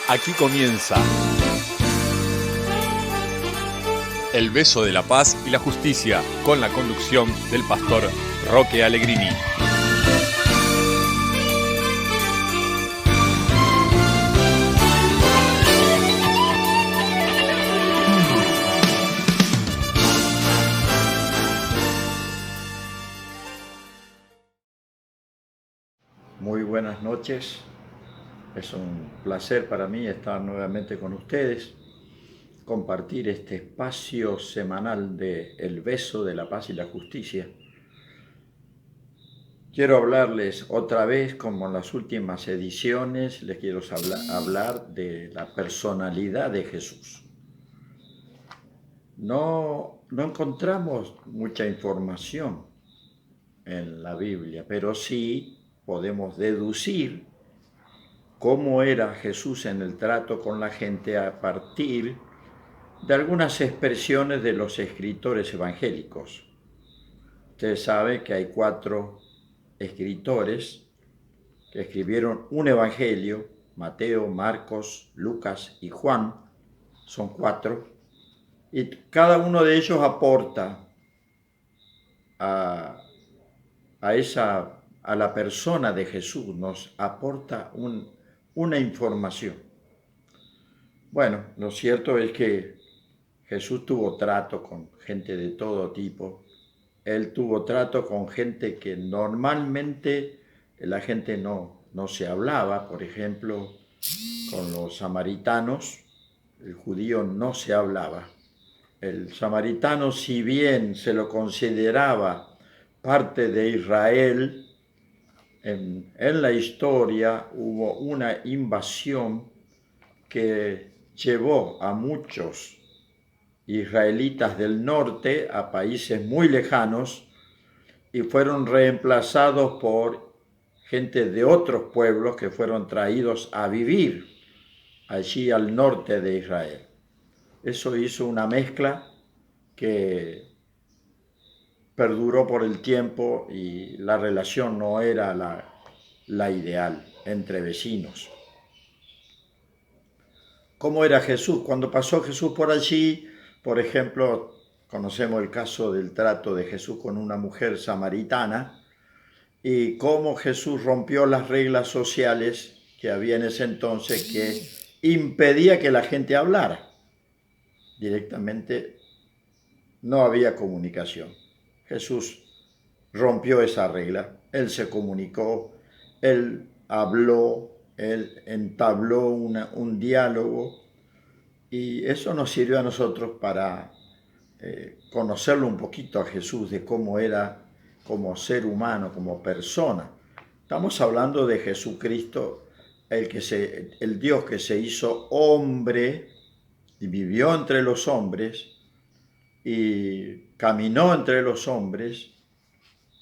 Aquí comienza El beso de la paz y la justicia, con la conducción del pastor Roque Allegrini. Muy buenas noches, es un placer para mí estar nuevamente con ustedes, compartir este espacio semanal de El beso de la paz y la justicia. Quiero hablarles otra vez, como en las últimas ediciones, les quiero hablar de la personalidad de Jesús. No encontramos mucha información en la Biblia, pero sí podemos deducir cómo era Jesús en el trato con la gente a partir de algunas expresiones de los escritores evangélicos. Ustedes saben que hay 4 escritores que escribieron un evangelio: Mateo, Marcos, Lucas y Juan. Son 4, y cada uno de ellos aporta a la persona de Jesús, nos aporta una información. Bueno, lo cierto es que Jesús tuvo trato con gente de todo tipo. Él tuvo trato con gente que normalmente la gente no se hablaba. Por ejemplo, con los samaritanos, el judío no se hablaba. El samaritano, si bien se lo consideraba parte de Israel, en la historia hubo una invasión que llevó a muchos israelitas del norte a países muy lejanos y fueron reemplazados por gente de otros pueblos que fueron traídos a vivir allí al norte de Israel. Eso hizo una mezcla que perduró por el tiempo y la relación no era la ideal entre vecinos. ¿Cómo era Jesús? Cuando pasó Jesús por allí, por ejemplo, conocemos el caso del trato de Jesús con una mujer samaritana y cómo Jesús rompió las reglas sociales que había en ese entonces, que impedía que la gente hablara. Directamente no había comunicación. Jesús rompió esa regla. Él se comunicó, él habló, él entabló un diálogo, y eso nos sirve a nosotros para conocerlo un poquito a Jesús, de cómo era como ser humano, como persona. Estamos hablando de Jesucristo, el Dios que se hizo hombre y vivió entre los hombres y caminó entre los hombres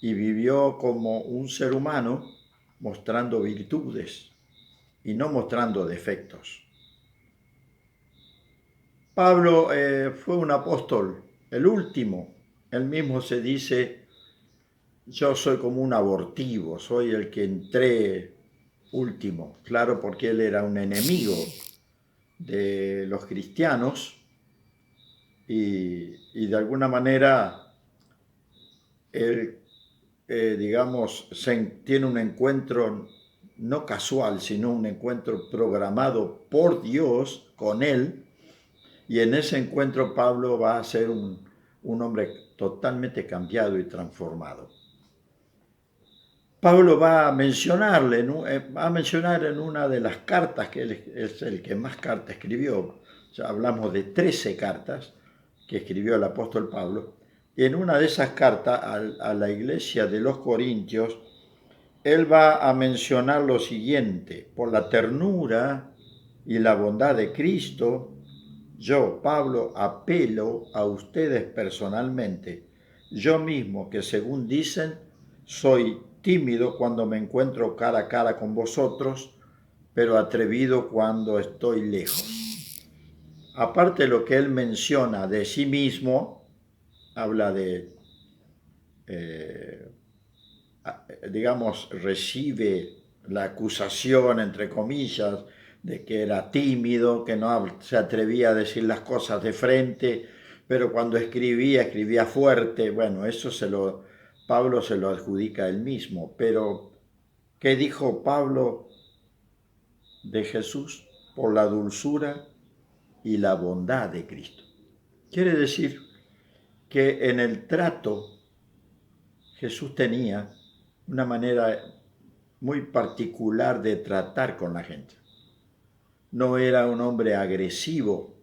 y vivió como un ser humano, mostrando virtudes y no mostrando defectos. Pablo fue un apóstol, el último. Él mismo se dice: yo soy como un abortivo, soy el que entré último. Claro, porque él era un enemigo de los cristianos y de alguna manera él, digamos, tiene un encuentro no casual, sino un encuentro programado por Dios con él. Y en ese encuentro Pablo va a ser un hombre totalmente cambiado y transformado. Pablo va a mencionar en una de las cartas, que él es el que más cartas escribió. Ya hablamos de 13 cartas que escribió el apóstol Pablo. Y en una de esas cartas a la iglesia de los Corintios, él va a mencionar lo siguiente: por la ternura y la bondad de Cristo, yo, Pablo, apelo a ustedes personalmente, yo mismo, que según dicen, soy tímido cuando me encuentro cara a cara con vosotros, pero atrevido cuando estoy lejos. Aparte de lo que él menciona de sí mismo, habla de, digamos, recibe la acusación, entre comillas, de que era tímido, que no se atrevía a decir las cosas de frente, pero cuando escribía fuerte. Bueno, Pablo se lo adjudica a él mismo. Pero, ¿qué dijo Pablo de Jesús? Por la dulzura y la bondad de Cristo. Quiere decir que en el trato Jesús tenía una manera muy particular de tratar con la gente. No era un hombre agresivo,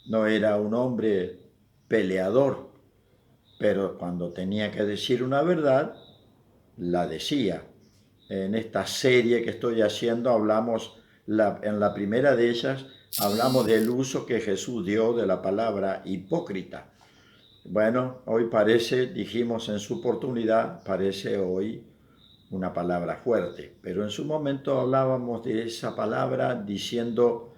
no era un hombre peleador, pero cuando tenía que decir una verdad, la decía. En esta serie que estoy haciendo en la primera de ellas, hablamos del uso que Jesús dio de la palabra hipócrita. Bueno, hoy dijimos en su oportunidad, parece hoy una palabra fuerte, pero en su momento hablábamos de esa palabra diciendo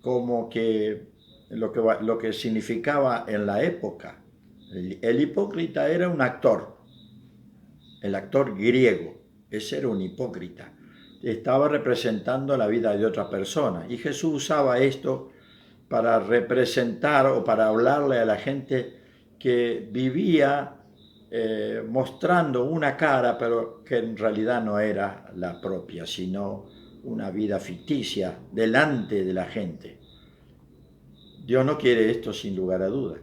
como que lo que significaba en la época. El hipócrita era un actor, el actor griego, ese era un hipócrita. Estaba representando la vida de otra persona y Jesús usaba esto para representar o para hablarle a la gente que vivía mostrando una cara, pero que en realidad no era la propia, sino una vida ficticia delante de la gente. Dios no quiere esto sin lugar a dudas.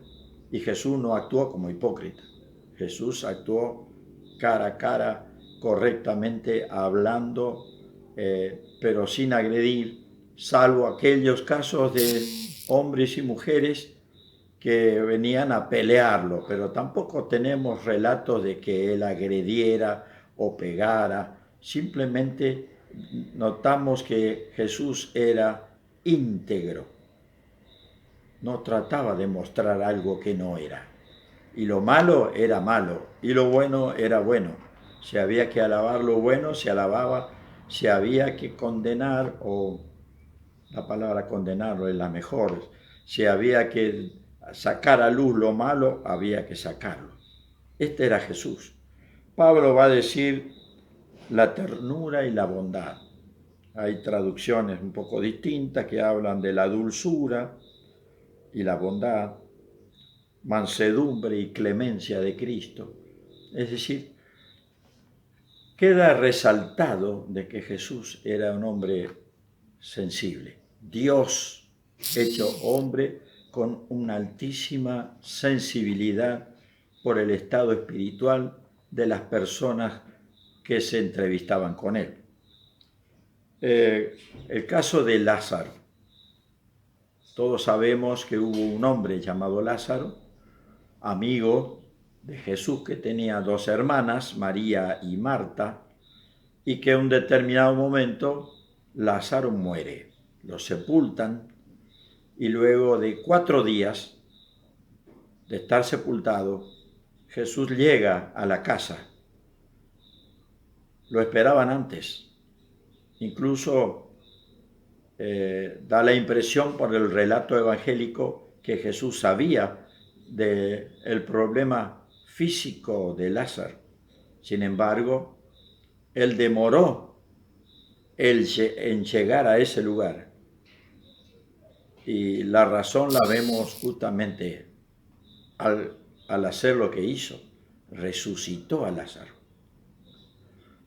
Y Jesús no actuó como hipócrita. Jesús actuó cara a cara, correctamente, hablando, pero sin agredir, salvo aquellos casos de hombres y mujeres que venían a pelearlo, pero tampoco tenemos relatos de que él agrediera o pegara. Simplemente notamos que Jesús era íntegro. No trataba de mostrar algo que no era. Y lo malo era malo, y lo bueno era bueno. Si había que alabar lo bueno, se alababa. Si había que condenar, o la palabra condenarlo es la mejor, si había que sacar a luz lo malo, había que sacarlo. Este era Jesús. Pablo va a decir la ternura y la bondad. Hay traducciones un poco distintas que hablan de la dulzura y la bondad, mansedumbre y clemencia de Cristo. Es decir, queda resaltado de que Jesús era un hombre sensible. Dios hecho hombre con una altísima sensibilidad por el estado espiritual de las personas que se entrevistaban con él. El caso de Lázaro. Todos sabemos que hubo un hombre llamado Lázaro, amigo de Jesús, que tenía dos hermanas, María y Marta, y que en un determinado momento Lázaro muere. Lo sepultan y luego de 4 días de estar sepultado, Jesús llega a la casa. Lo esperaban antes. Incluso da la impresión por el relato evangélico que Jesús sabía del problema físico de Lázaro. Sin embargo, él demoró en llegar a ese lugar. Y la razón la vemos justamente al hacer lo que hizo. Resucitó a Lázaro.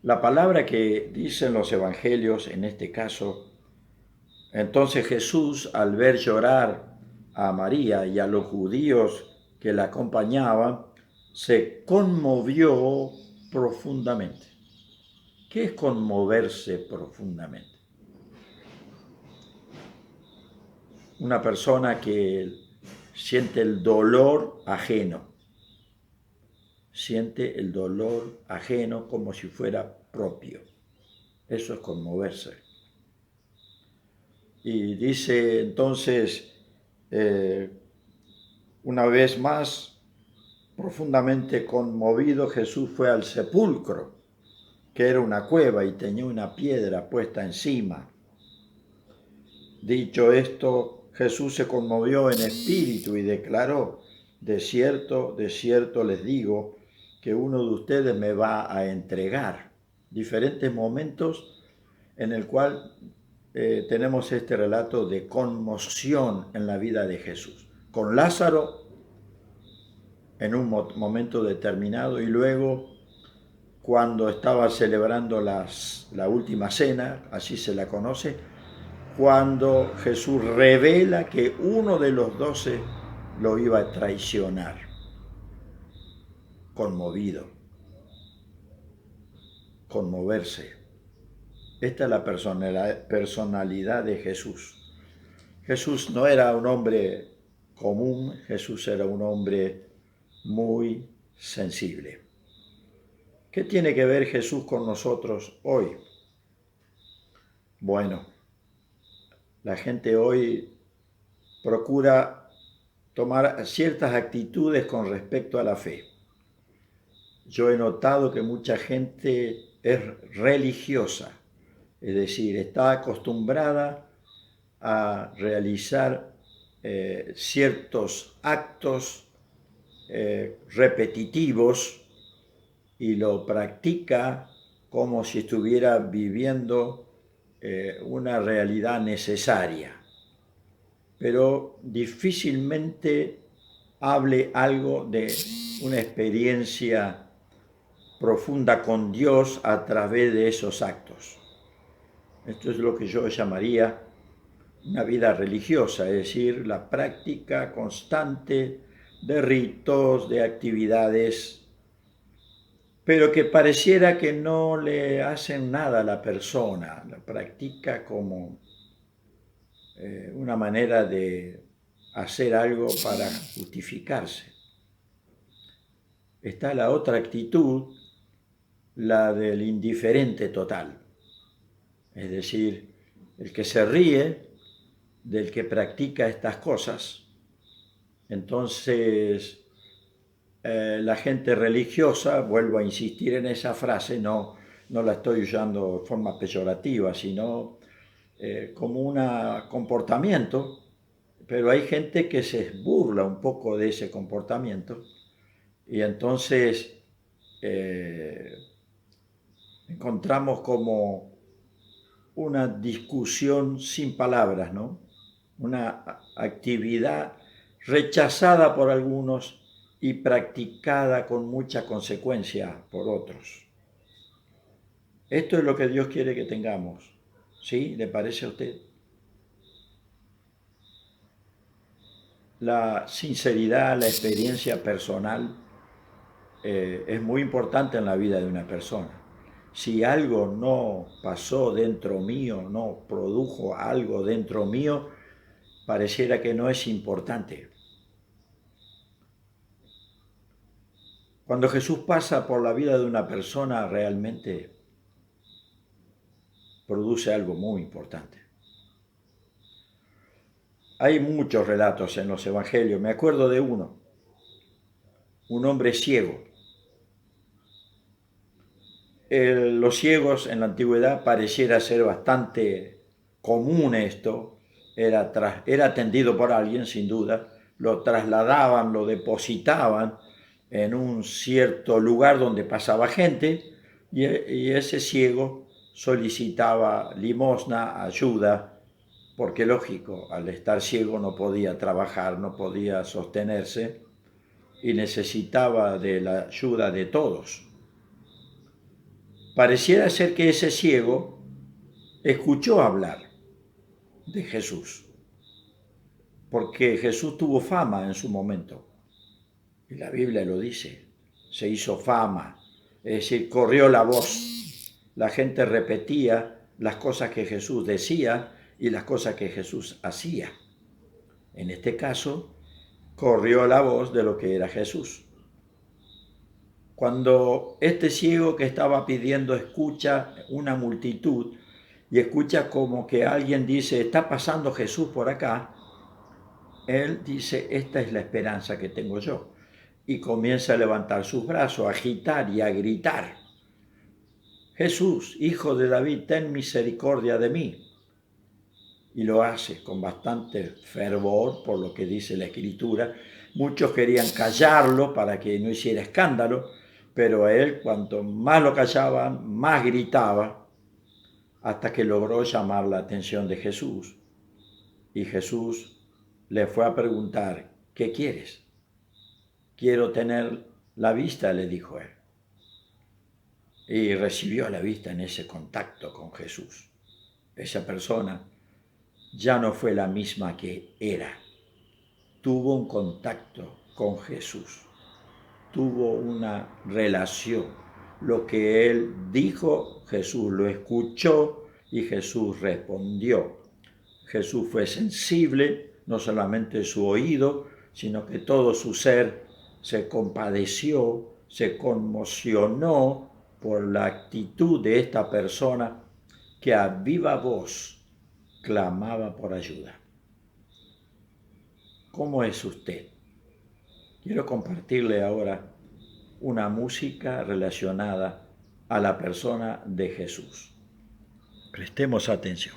La palabra que dicen los evangelios en este caso, entonces Jesús, al ver llorar a María y a los judíos que la acompañaban, se conmovió profundamente. ¿Qué es conmoverse profundamente? Una persona que siente el dolor ajeno. Siente el dolor ajeno como si fuera propio. Eso es conmoverse. Y dice entonces, una vez más, profundamente conmovido, Jesús fue al sepulcro, que era una cueva y tenía una piedra puesta encima. Dicho esto, Jesús se conmovió en espíritu y declaró: de cierto les digo, que uno de ustedes me va a entregar. Diferentes momentos en el cual tenemos este relato de conmoción en la vida de Jesús. Con Lázaro en un momento determinado y luego cuando estaba celebrando la última cena, así se la conoce, cuando Jesús revela que uno de los 12 lo iba a traicionar. Conmovido, conmoverse. Esta es la personalidad de Jesús. Jesús no era un hombre común, Jesús era un hombre muy sensible. ¿Qué tiene que ver Jesús con nosotros hoy? Bueno, la gente hoy procura tomar ciertas actitudes con respecto a la fe. Yo he notado que mucha gente es religiosa, es decir, está acostumbrada a realizar ciertos actos repetitivos y lo practica como si estuviera viviendo una realidad necesaria, pero difícilmente hable algo de una experiencia profunda con Dios a través de esos actos. Esto es lo que yo llamaría una vida religiosa, es decir, la práctica constante de ritos, de actividades, pero que pareciera que no le hacen nada a la persona, la practica como una manera de hacer algo para justificarse. Está la otra actitud, la del indiferente total, es decir, el que se ríe del que practica estas cosas. Entonces, la gente religiosa, vuelvo a insistir en esa frase, no la estoy usando de forma peyorativa, sino como un comportamiento, pero hay gente que se burla un poco de ese comportamiento y entonces encontramos como una discusión sin palabras, ¿no? Una actividad rechazada por algunos y practicada con mucha consecuencia por otros. Esto es lo que Dios quiere que tengamos. ¿Sí? ¿Le parece a usted? La sinceridad, la experiencia personal es muy importante en la vida de una persona. Si algo no pasó dentro mío, no produjo algo dentro mío, pareciera que no es importante. Cuando Jesús pasa por la vida de una persona, realmente produce algo muy importante. Hay muchos relatos en los evangelios. Me acuerdo de uno, un hombre ciego. Los ciegos en la antigüedad pareciera ser bastante común esto. Era atendido por alguien, sin duda. Lo trasladaban, lo depositaban en un cierto lugar donde pasaba gente y ese ciego solicitaba limosna, ayuda, porque lógico, al estar ciego no podía trabajar, no podía sostenerse y necesitaba de la ayuda de todos. Pareciera ser que ese ciego escuchó hablar de Jesús, porque Jesús tuvo fama en su momento. Y la Biblia lo dice, se hizo fama, es decir, corrió la voz. La gente repetía las cosas que Jesús decía y las cosas que Jesús hacía. En este caso, corrió la voz de lo que era Jesús. Cuando este ciego que estaba pidiendo escucha una multitud y escucha como que alguien dice, está pasando Jesús por acá, él dice, esta es la esperanza que tengo yo. Y comienza a levantar sus brazos, a agitar y a gritar. Jesús, hijo de David, ten misericordia de mí. Y lo hace con bastante fervor, por lo que dice la Escritura. Muchos querían callarlo para que no hiciera escándalo, pero a él, cuanto más lo callaban, más gritaba. hasta que logró llamar la atención de Jesús. Y Jesús le fue a preguntar, ¿qué quieres? Quiero tener la vista, le dijo él. Y recibió la vista en ese contacto con Jesús. Esa persona ya no fue la misma que era. Tuvo un contacto con Jesús. Tuvo una relación. Lo que él dijo, Jesús lo escuchó y Jesús respondió. Jesús fue sensible, no solamente su oído, sino que todo su ser se compadeció, se conmocionó por la actitud de esta persona que a viva voz clamaba por ayuda. ¿Cómo es usted? Quiero compartirle ahora una música relacionada a la persona de Jesús. Prestemos atención.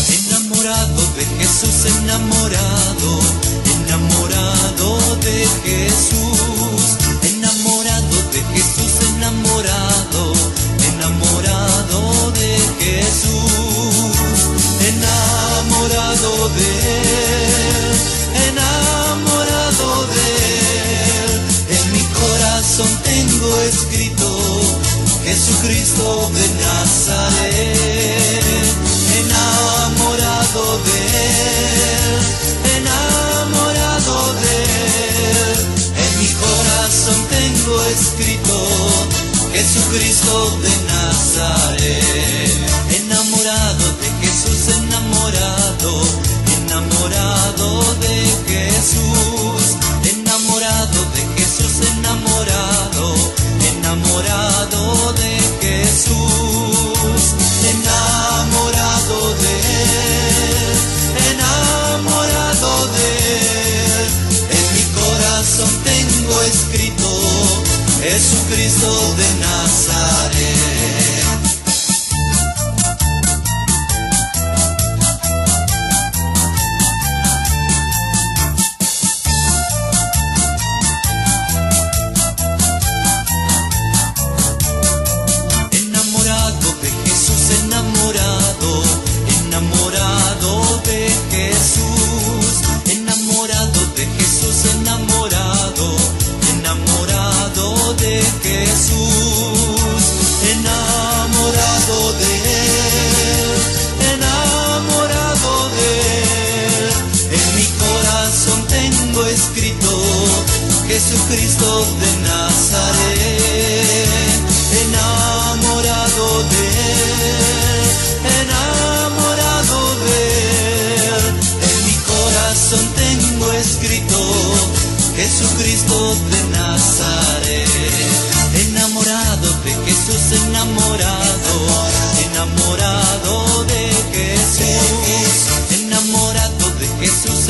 Enamorado de Jesús, enamorado de Jesús, enamorado de Jesús, enamorado de Jesús, enamorado de él, enamorado de él. En mi corazón tengo escrito Jesucristo de Nazaret, enamorado de él, enamorado de él. En mi corazón tengo escrito Jesucristo de Nazaret, enamorado de Jesús, enamorado de Jesús, enamorado de Jesús, enamorado de Jesús, enamorado de él, enamorado de él. En mi corazón tengo escrito Jesucristo de Nazaret. Enamorado de Jesús, enamorado de Jesús, enamorado de Jesús, enamorado de Jesús, enamorado de él, enamorado de él. En mi corazón tengo escrito Jesucristo de Nazaret, enamorado de él, enamorado de él. En mi corazón tengo escrito Jesucristo de Nazaret, enamorado de Jesús, enamorado de Jesús, enamorado de Jesús,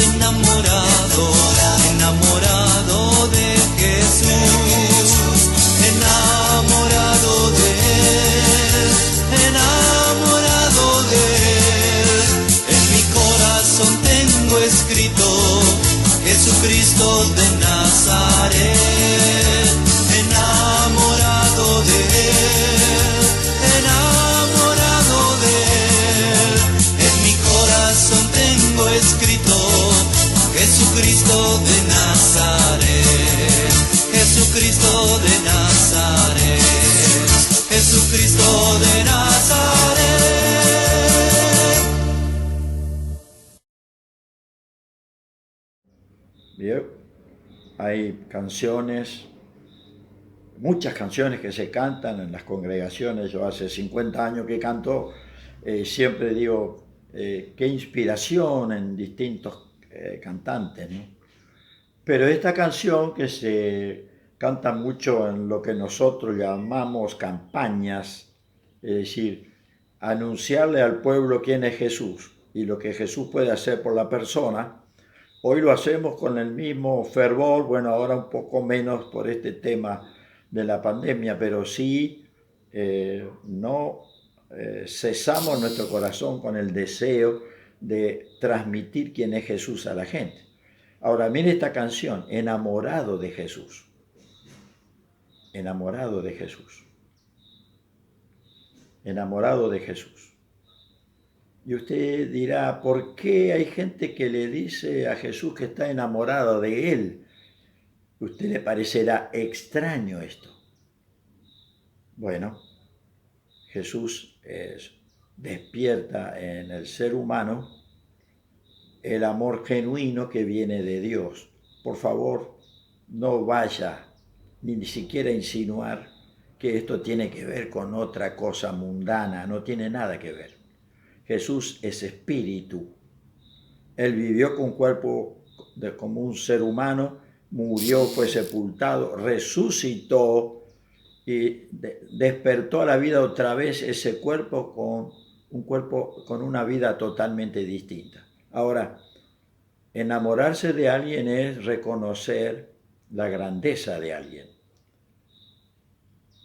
enamorado de Jesús, enamorado de él, enamorado de él. En mi corazón tengo escrito Jesucristo de Nazaret, enamorado de él, enamorado de él. En mi corazón tengo escrito Jesucristo de Nazaret, Jesucristo de Nazaret, Jesucristo de Nazaret. Bien, hay canciones, muchas canciones que se cantan en las congregaciones. Yo hace 50 años que canto, siempre digo, qué inspiración en distintos cantantes, ¿no? Pero esta canción que se canta mucho en lo que nosotros llamamos campañas, es decir, anunciarle al pueblo quién es Jesús y lo que Jesús puede hacer por la persona. Hoy lo hacemos con el mismo fervor, bueno, ahora un poco menos por este tema de la pandemia, pero sí no cesamos nuestro corazón con el deseo de transmitir quién es Jesús a la gente. Ahora, mire esta canción, Enamorado de Jesús. Enamorado de Jesús. Enamorado de Jesús. Y usted dirá, ¿por qué hay gente que le dice a Jesús que está enamorado de él? A usted le parecerá extraño esto. Bueno, Jesús despierta en el ser humano el amor genuino que viene de Dios. Por favor, no vaya ni siquiera a insinuar que esto tiene que ver con otra cosa mundana, no tiene nada que ver. Jesús es espíritu. Él vivió con cuerpo como un ser humano, murió, fue sepultado, resucitó y despertó a la vida otra vez ese cuerpo con una vida totalmente distinta. Ahora, enamorarse de alguien es reconocer la grandeza de alguien.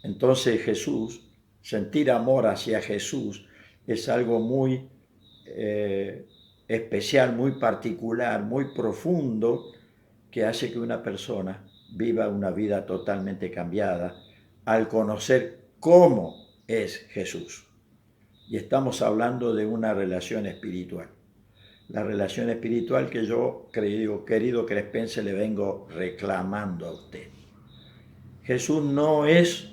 Entonces Jesús, sentir amor hacia Jesús es algo muy especial, muy particular, muy profundo, que hace que una persona viva una vida totalmente cambiada al conocer cómo es Jesús. Y estamos hablando de una relación espiritual. La relación espiritual que yo, querido Crespense, le vengo reclamando a usted. Jesús no es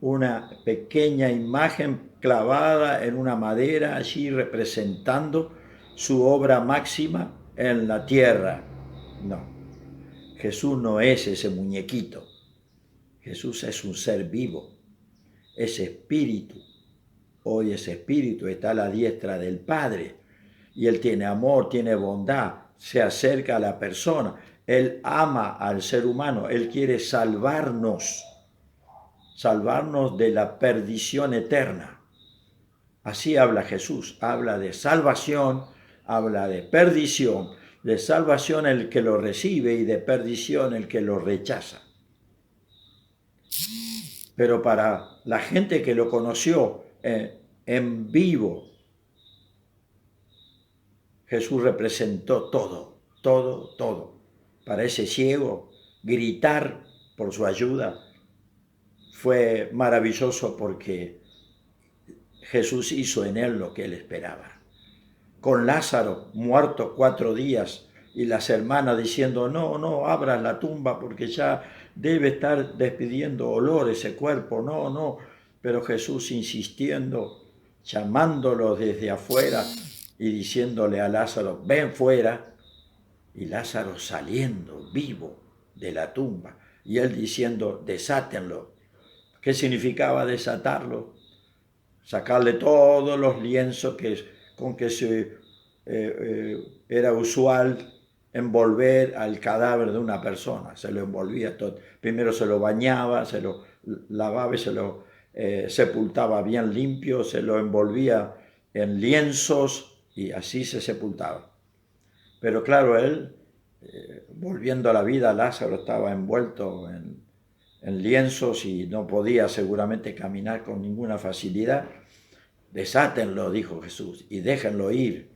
una pequeña imagen clavada en una madera allí representando su obra máxima en la tierra. No, Jesús no es ese muñequito. Jesús es un ser vivo, es espíritu. Hoy ese espíritu está a la diestra del Padre y Él tiene amor, tiene bondad, se acerca a la persona. Él ama al ser humano, Él quiere salvarnos de la perdición eterna. Así habla Jesús, habla de salvación, habla de perdición, de salvación el que lo recibe y de perdición el que lo rechaza. Pero para la gente que lo conoció en vivo, Jesús representó todo. Para ese ciego, gritar por su ayuda fue maravilloso porque Jesús hizo en él lo que él esperaba. Con Lázaro, muerto 4 días, y las hermanas diciendo, no abras la tumba porque ya debe estar despidiendo olor ese cuerpo, no. Pero Jesús insistiendo, llamándolo desde afuera y diciéndole a Lázaro, ven fuera, y Lázaro saliendo vivo de la tumba, y él diciendo, desátenlo. ¿Qué significaba desatarlo? Sacarle todos los lienzos con que era usual envolver al cadáver de una persona. Se lo envolvía todo. Primero se lo bañaba, se lo lavaba y se lo sepultaba bien limpio, se lo envolvía en lienzos y así se sepultaba. Pero claro, él, volviendo a la vida, Lázaro estaba envuelto en lienzos y no podía seguramente caminar con ninguna facilidad. Desátenlo, dijo Jesús, y déjenlo ir.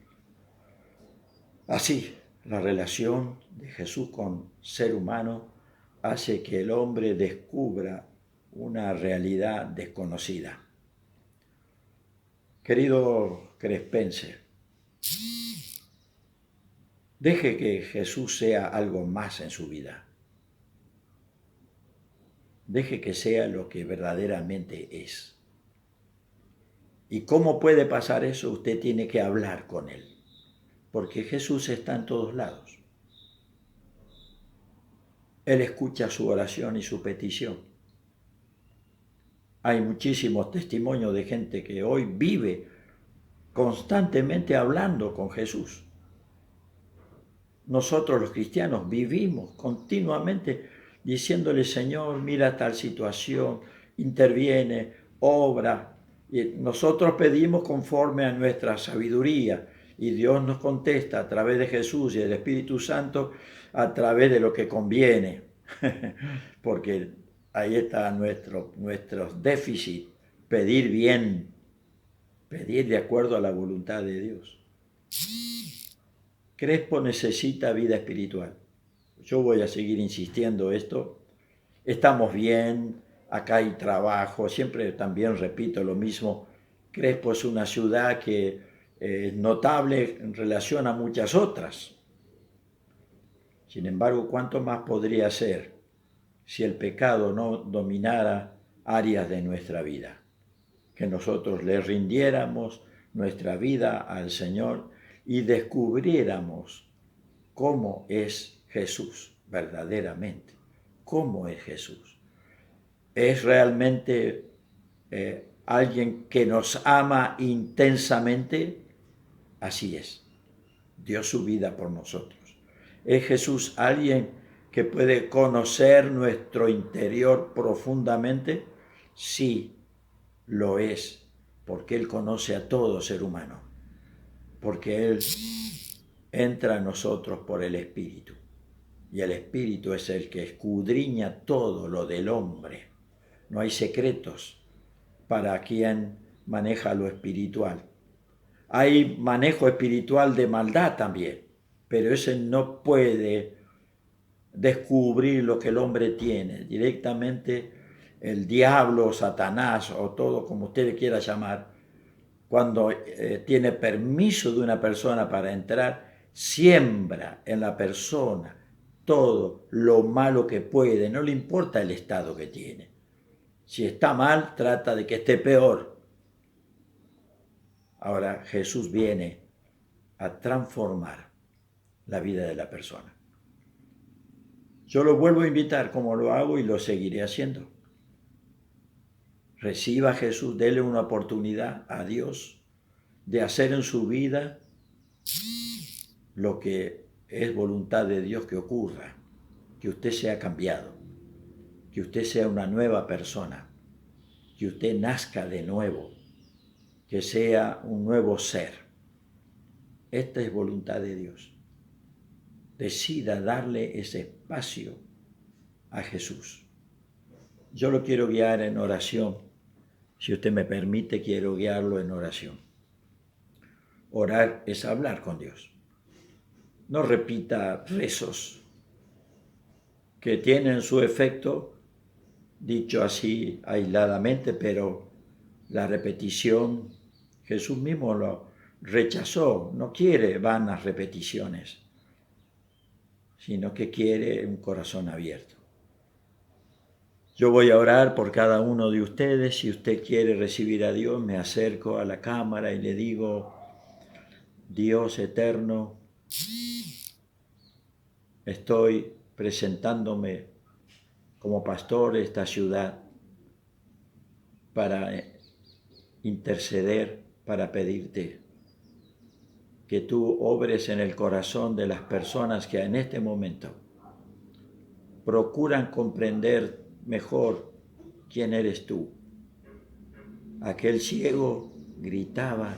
Así, la relación de Jesús con ser humano hace que el hombre descubra una realidad desconocida. Querido Crespense, deje que Jesús sea algo más en su vida. Deje que sea lo que verdaderamente es. ¿Y cómo puede pasar eso? Usted tiene que hablar con Él, porque Jesús está en todos lados. Él escucha su oración y su petición. Hay muchísimos testimonios de gente que hoy vive constantemente hablando con Jesús. Nosotros los cristianos vivimos continuamente diciéndole, Señor, mira tal situación, interviene, obra. Y nosotros pedimos conforme a nuestra sabiduría y Dios nos contesta a través de Jesús y del Espíritu Santo a través de lo que conviene. Porque ahí está nuestro déficit, pedir bien, pedir de acuerdo a la voluntad de Dios. Crespo necesita vida espiritual. Yo voy a seguir insistiendo esto. Estamos bien, acá hay trabajo, siempre también repito lo mismo. Crespo es una ciudad que es notable en relación a muchas otras. Sin embargo, ¿cuánto más podría ser si el pecado no dominara áreas de nuestra vida? Que nosotros le rindiéramos nuestra vida al Señor y descubriéramos cómo es Jesús verdaderamente. ¿Cómo es Jesús? ¿Es realmente alguien que nos ama intensamente? Así es. Dio su vida por nosotros. ¿Es Jesús alguien que puede conocer nuestro interior profundamente? Sí, lo es, porque Él conoce a todo ser humano, porque Él entra a nosotros por el Espíritu, y el Espíritu es el que escudriña todo lo del hombre. No hay secretos para quien maneja lo espiritual. Hay manejo espiritual de maldad también, pero ese no puede descubrir lo que el hombre tiene. Directamente el diablo, Satanás o todo como usted le quiera llamar, cuando tiene permiso de una persona para entrar, siembra en la persona todo lo malo que puede, no le importa el estado que tiene. Si está mal, trata de que esté peor. Ahora Jesús viene a transformar la vida de la persona. Yo lo vuelvo a invitar como lo hago y lo seguiré haciendo. Reciba a Jesús, dele una oportunidad a Dios de hacer en su vida lo que es voluntad de Dios que ocurra, que usted sea cambiado, que usted sea una nueva persona, que usted nazca de nuevo, que sea un nuevo ser. Esta es voluntad de Dios. Decida darle ese espacio a Jesús. Yo lo quiero guiar en oración. Si usted me permite, quiero guiarlo en oración. Orar es hablar con Dios. No repita rezos que tienen su efecto, dicho así aisladamente, pero la repetición, Jesús mismo lo rechazó, no quiere vanas repeticiones, sino que quiere un corazón abierto. Yo voy a orar por cada uno de ustedes. Si usted quiere recibir a Dios, me acerco a la cámara y le digo: Dios eterno, estoy presentándome como pastor de esta ciudad para interceder, para pedirte que tú obres en el corazón de las personas que en este momento procuran comprender mejor quién eres tú. Aquel ciego gritaba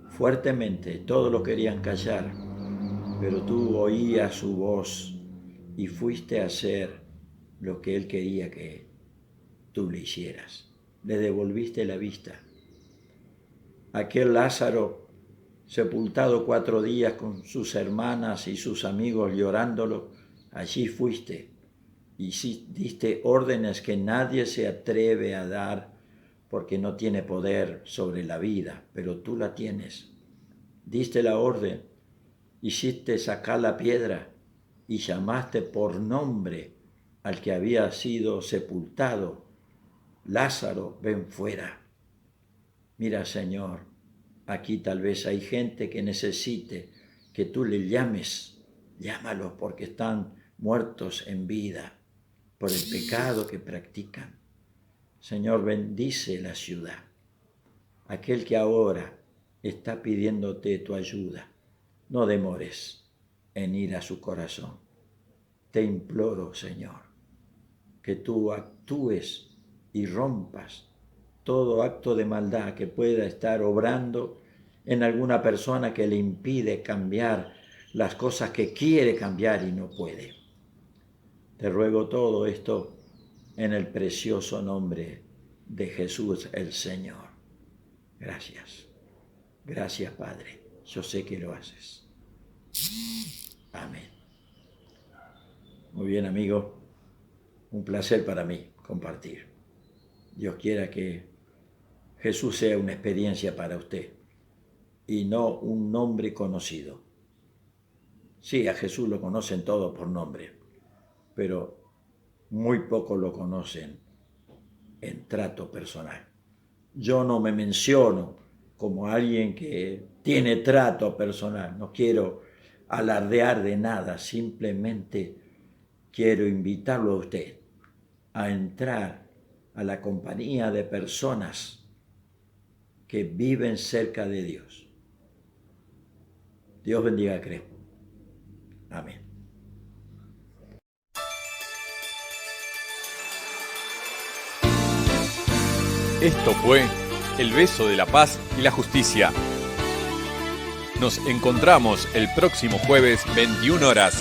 fuertemente, todos lo querían callar, pero tú oías su voz y fuiste a hacer lo que él quería que tú le hicieras. Le devolviste la vista. Aquel Lázaro, sepultado 4 días con sus hermanas y sus amigos llorándolo, allí fuiste y diste órdenes que nadie se atreve a dar porque no tiene poder sobre la vida, pero tú la tienes. Diste la orden, hiciste sacar la piedra y llamaste por nombre al que había sido sepultado: Lázaro, ven fuera. Mira, Señor, aquí tal vez hay gente que necesite que tú le llames. Llámalos porque están muertos en vida por el pecado que practican. Señor, bendice la ciudad. Aquel que ahora está pidiéndote tu ayuda, no demores en ir a su corazón. Te imploro, Señor, que tú actúes y rompas todo acto de maldad que pueda estar obrando en alguna persona que le impide cambiar las cosas que quiere cambiar y no puede. Te ruego todo esto en el precioso nombre de Jesús el Señor. Gracias. Gracias, Padre. Yo sé que lo haces. Amén. Muy bien, amigo. Un placer para mí compartir. Dios quiera que Jesús sea una experiencia para usted y no un nombre conocido. Sí, a Jesús lo conocen todos por nombre, pero muy pocos lo conocen en trato personal. Yo no me menciono como alguien que tiene trato personal, no quiero alardear de nada, simplemente quiero invitarlo a usted a entrar a la compañía de personas que viven cerca de Dios. Dios bendiga a Crespo. Amén. Esto fue El Beso de la Paz y la Justicia. Nos encontramos el próximo jueves, 21 horas,